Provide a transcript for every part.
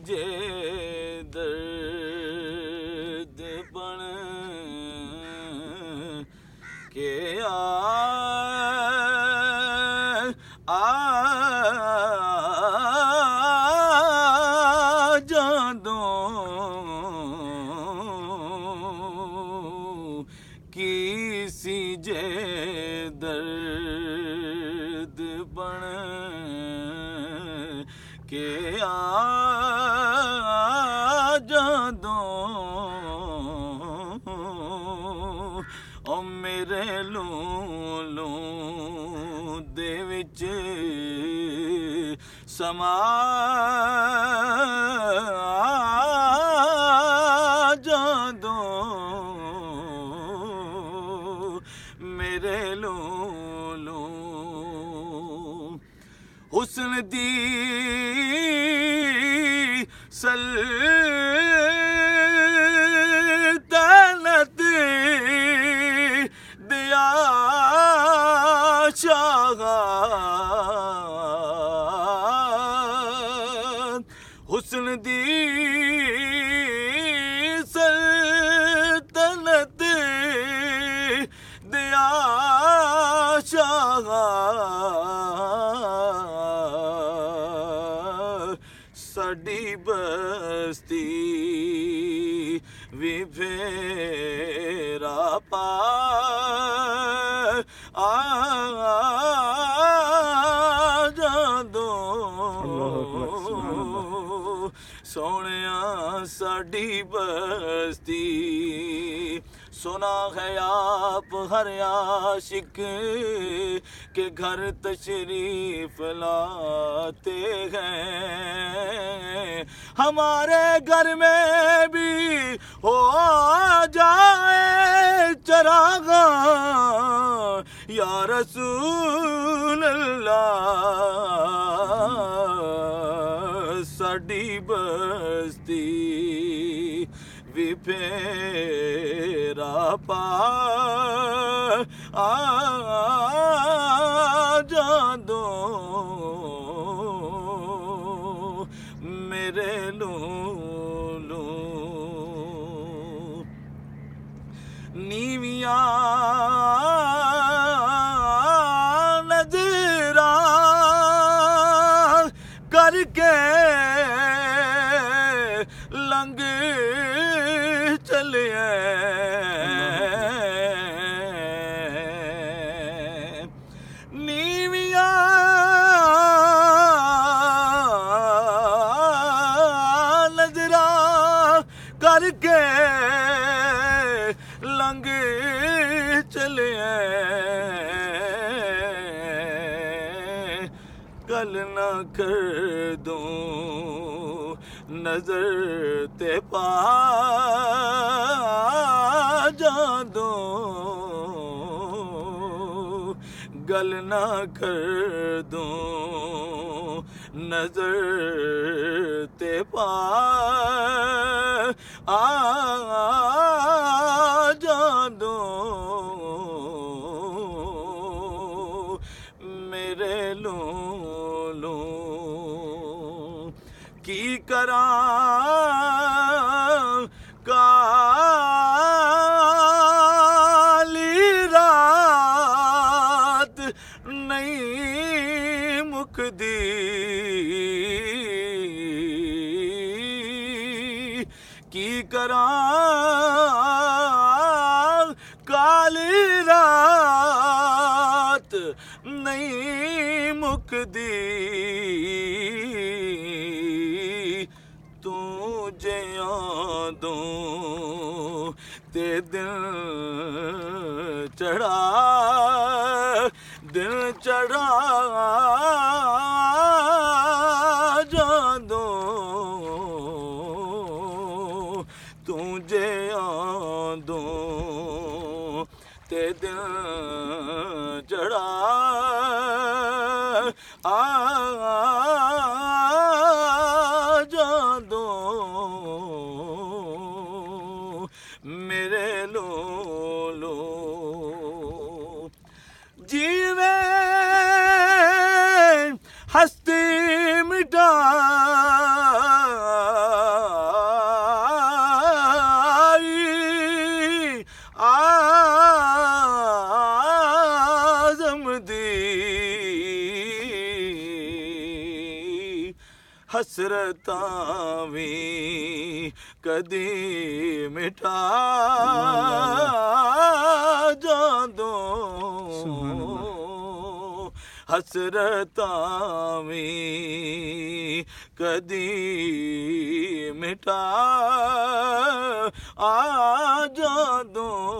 ਜੇ ਦਰਦ ਬਣ ਕੇ किसी जे दर्द बन के जदों ओ मेरे लूं दे विच समा हुस्न दी सल्तनत दिया शाह हुस्न दी सल्तनत दिया शाह साडी बस्ती भी फेरा पा सोनिया साडी बस्ती सुना है आप हर आशिक के घर तशरीफ लाते हैं हमारे घर में भी हो जाए चरागा या रसूल अल्लाह साडी बस्ती भी फेरा पा जदों मेरे लूं नीविया नजरा करके लंग चले नीविया नजरा करके लंग चले कल ना कर दूं नजर ते पा जदों गल ना कर दूं नजर ते पा जदों मेरे लूं की करां काली रात नहीं मुकदी की करां काली रात नहीं मुकदी तुझे यादों ते दिल चढ़ा जदों तुझे यादों ते दिल चढ़ा जदों मेरे लो जीवे हस्ती मिटा ਦੀ ਹਸਰਤਾਂ ਵੀ ਕਦੀ ਮਿਟਾ ਜਦੋਂ ਹਸਰਤਾਂ ਵੀ ਕਦੀ ਮਿਟਾ ਜਦੋਂ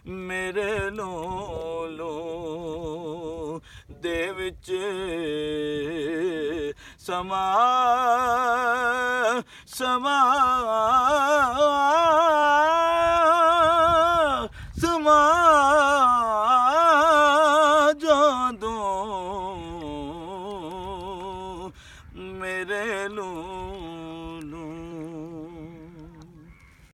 ਮੇਰੇ ਲੋਲੋ ਦੇ ਵਿੱਚ ਸਮਾ ਜਦੋਂ ਮੇਰੇ ਨੂੰ